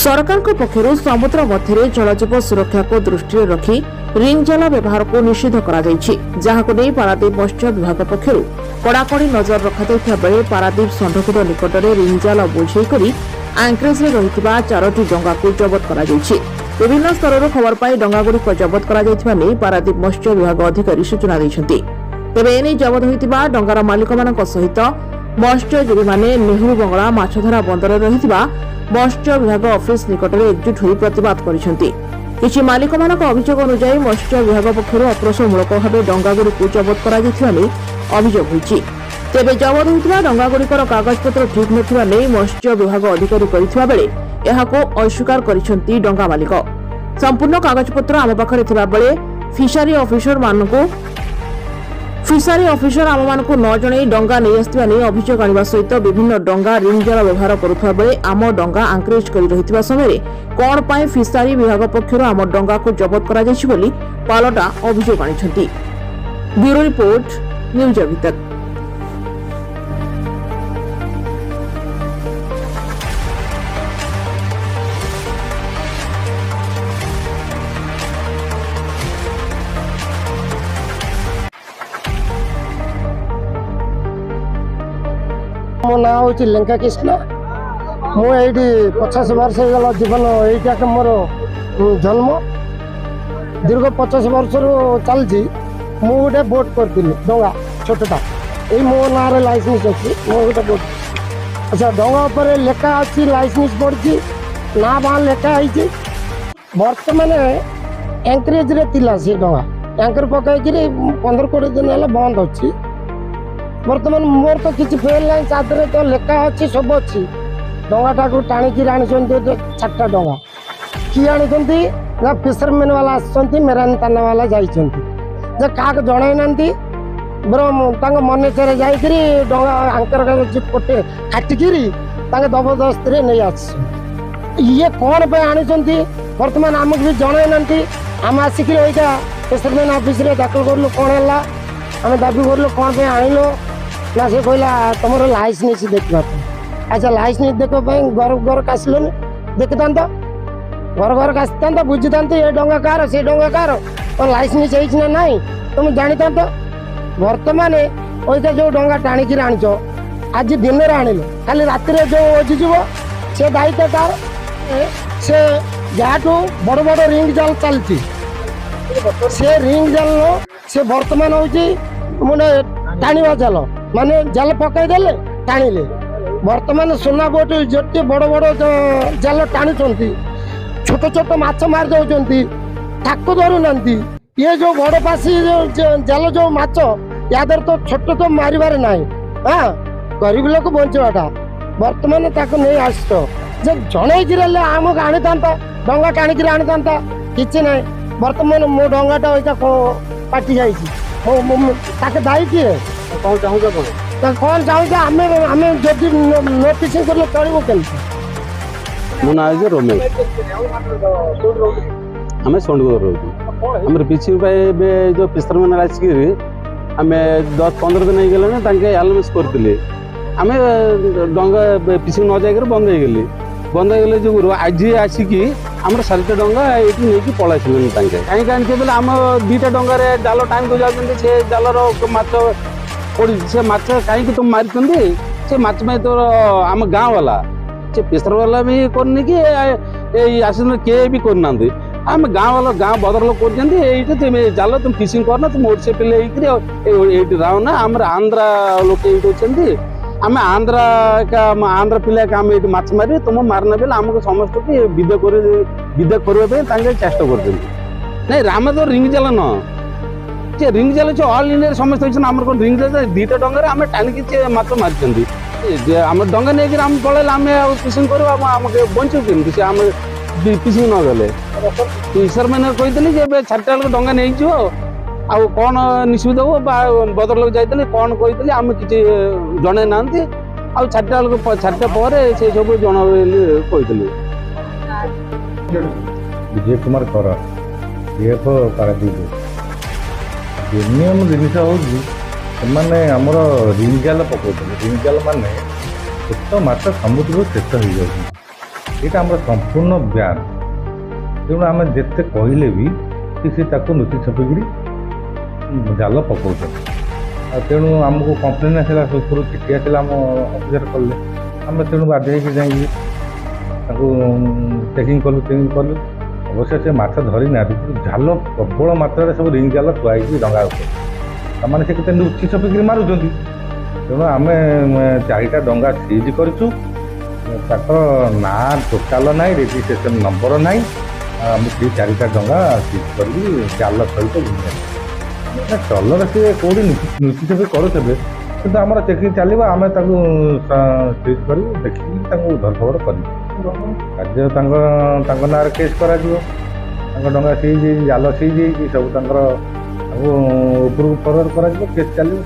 सरकार पक्षर समुद्र मध्य जलजीव सुरक्षा को दृष्टि रखी रिंग जाल व्यवहार को निषेध कर पारादीप मत्स्य विभाग पक्षर कड़ाकड़ी नजर रखा बेले पारादीप षंढकूद निकट में रिंग जाल बोझेई आंकरेज में रही 4टी डंगा को जबत कर विभिन्न स्तर खबर पाई डंगागुड़िक जबत कर पारादीप मत्स्य विभाग अधिकारी सूचना देते तेबे एने जबत होता डंगार मालिक सहित मत्स्यजीवी मैंने नेहरू बंगला माछधरा बंदर रही मत्स्य विभाग ऑफिस निकट में एकजुट हो प्रतिवाद कर मालिक अभियोग अनुसार मत्स्य विभाग पक्षर अप्रशमूलक भाव डंगागुड़िक जबत कर अभियोग होती तेबे जबत होता डंगागुड़िकर कागजपत्र ठीक नथिबा नै मत्स्य विभाग अधिकारी करथिबा बेले एहाको अस्वीकार करिसेंती डंगा मालिक संपूर्ण कागजपत्र आम पाखरे थिबा बेले फिशरी ऑफिसर आम मानक न जणै डंगा नै आस्तिबा नै अभियोग आनिबा सहित विभिन्न डंगा रिंग जाल व्यवहार करुथबा बेले आम डंगा आंकरेज करि रहितबा समय कोन पाए फिशरी विभाग पक्षर आम डंगा को जबत करा जायछि बोली पालटा अभियोग आनिछंती। ब्यूरो रिपोर्ट न्यूज अभी तक। मो ना हूँ लंका कृष्ण मुझे 50 वर्ष हो जीवन ये मोर जन्म दीर्घ 50 वर्ष चलती मु गोटे बोट करी डंगा छोटा ये मो ना लाइसेंस अच्छी मो गोटे बोट अच्छा डंगा पर लेखा अच्छी लाइसेंस पड़ी ना बा लेखाई बर्तमान एंकरेज रे तिला से डंगा एंकर पकई 15-20 दिन है बंद अच्छी बर्तमान मोर तो किसी फेल ना चादर तो लेखा अच्छी सब अच्छी डंगाटा को टाणिकी आनी 4टा डंगा किए आनी ना फिशरमैन वाला आसुँच मेरान थाना वाला जाइए क्या जन ना मन चेरे जा डंगा आंकर पटे काटिकी जबरदस्त नहीं आस ये कौन पे आनी बर्तमान आमको भी जन ना आम आसिक फिशरमैन ऑफिस रे दाखल करलु कौन है आम दाबी करलु कौन पे आनिल ना से कहला तुम लाइसेंस देखा अच्छा लाइसेंस देखा घर घर आसलन देखी था घर घर आसता बुझी था ये डंगा कार से डंगा कार और लाइसेंस है ना तुम जानी था बर्तमान वैसा जो डंगा टाणिकी आनीच आज दिन में आनिल खाली रात जो ओझीज से दायित्व तार से जहाँ बड़ बड़ रिंग जाल चलती से रिंग जाल से बर्तमान हूँ मैंने टाणवा जाल माने जाल पकईदे टाणिले बर्तमान सुना बोट जो बड़ बड़ जाल टाणुंट छोट छोट माछ मार दौरान ठाक धरू ना ये जो बड़ पासी जाल जो माछ या तो छोट तो मारे ना हाँ गरीब लोक बचाटा बर्तमान नहीं आस जन आमको आनी था डंगा टाणिकी आनी था कि ना बर्तमान मो डंगाटा वैसा पाटी जाके दायी किए कौन चाहूँ कौन चाहूँ आम जदि नोटिस कले चलो केमती मो ना रमेश आम षंढकूद रोज पिछी जो फिशरमैन आसिक आम 10-15 दिन होगले एलाउंस करते आम डंगा पिछी न जाकर बंद बंद होगले जो आज आसिक आम 4टा डंगा ये नहीं पलि कहीं आने आम 2टा डंगार जाल टाइम को जाते से जालर माछ पड़ी से माछ कहीं तुम मारी से माछ में तो आम गाँव वाला से फिशर वाला भी करनी कि आस किए भी करना आम गाँव वाला गाँव बदर लोग कर तुम जाल तुम फिशिंग करना तुम ओडिशा पिले ये राउना आम आंध्रा लोग ये आम आंध्र पिला आम ये माछ मारे तुम मारना बेले आमको समस्त विदा करने चेष्टा कर राम तो रिंग जाल न जे रिंग जाल ऑल इंडिया समस्त आम रिंग जाल 2टा डंगार आम टाणिकी माछ मारी आम डंगा नहीं आम पलैले आम फिशिंग कर बचू कमी आम फिशिंग न गले फिशरमैन कही 4टा लोग डंगा नहीं आ कौन निष्पत्ति हो बदर लोग जाते कौन कही आम कि जन ना 4टा लोग 4टा पर से सब जन कही विजय कुमार कर डीएफओ पारादीप नियम जिनस होमर रिंग जाल पकाते रिंग जाल मान छोट माछ समुद्र शेष हो ଏଇଟା ଆମର ସମ୍ପୂର୍ଣ୍ଣ ବ୍ୟାନ୍। ତେଣୁ ଆମେ ଯେତେ କହିଲେ ବି ସେ ତାକୁ ନୁଚି ଛପିକିରି ଜାଲ ପକାଉଛନ୍ତି। ଆଉ ତେଣୁ ଆମକୁ କମ୍ପ୍ଲେନ୍ ଆସିଲା, ଉପରୁ ଚିଠି ଆସିଲା, ଆମ ଅଫିସର କଲେ। ଆମେ ତେଣୁ ବାଧ୍ୟ ହେଇକି ଯାଇକି ତାକୁ ଚେକିଂ କଲୁ। ଅବଶ୍ୟ ସେ ମାଛ ଧରି ନାହାନ୍ତି, କିନ୍ତୁ ଜାଲ ପ୍ରବଳ ମାତ୍ରାରେ ସବୁ ରିଙ୍ଗ ଜାଲ ଥୁଆ ହେଇଛି ଡଙ୍ଗା ଉପରେ। ତାମାନେ ସେ କେତେ ଲୁଚି ଛପିକିରି ମାରୁଛନ୍ତି। ତେଣୁ ଆମେ 4ଟା ଡଙ୍ଗା ସିଜ୍ କରିଛୁ। ତାଙ୍କର ନାଁ ଟୋଟାଲ ନାହିଁ, ରେଜିଷ୍ଟ୍ରେସନ ନମ୍ବର ନାହିଁ। ଆମେ ସେଇ 4ଟା ଡଙ୍ଗା ସିଜ୍ କରିକି ଜାଲ ସହିତ ଚଲର ସିଏ କେଉଁଠି ଲୁଚି ଛପି କରୁଥିବେ, କିନ୍ତୁ ଆମର ଚେକିଂ ଚାଲିବ। ଆମେ ତାକୁ ସିଜ୍ କରିବୁ, ଦେଖିକି ତାଙ୍କୁ ଧରପକଡ଼ କରିବୁ। କାର୍ଯ୍ୟ ତାଙ୍କ ନାଁରେ କେସ୍ କରାଯିବ। ତାଙ୍କ ଡଙ୍ଗା ସିଜ୍ ହେଇଛି, ଜାଲ ସିଜ୍ ହେଇଛି, ସବୁ ତାଙ୍କର ତାଙ୍କୁ ଉପରକୁ ଫରୱାର୍ଡ଼ କରାଯିବ, କେସ୍ ଚାଲିବ।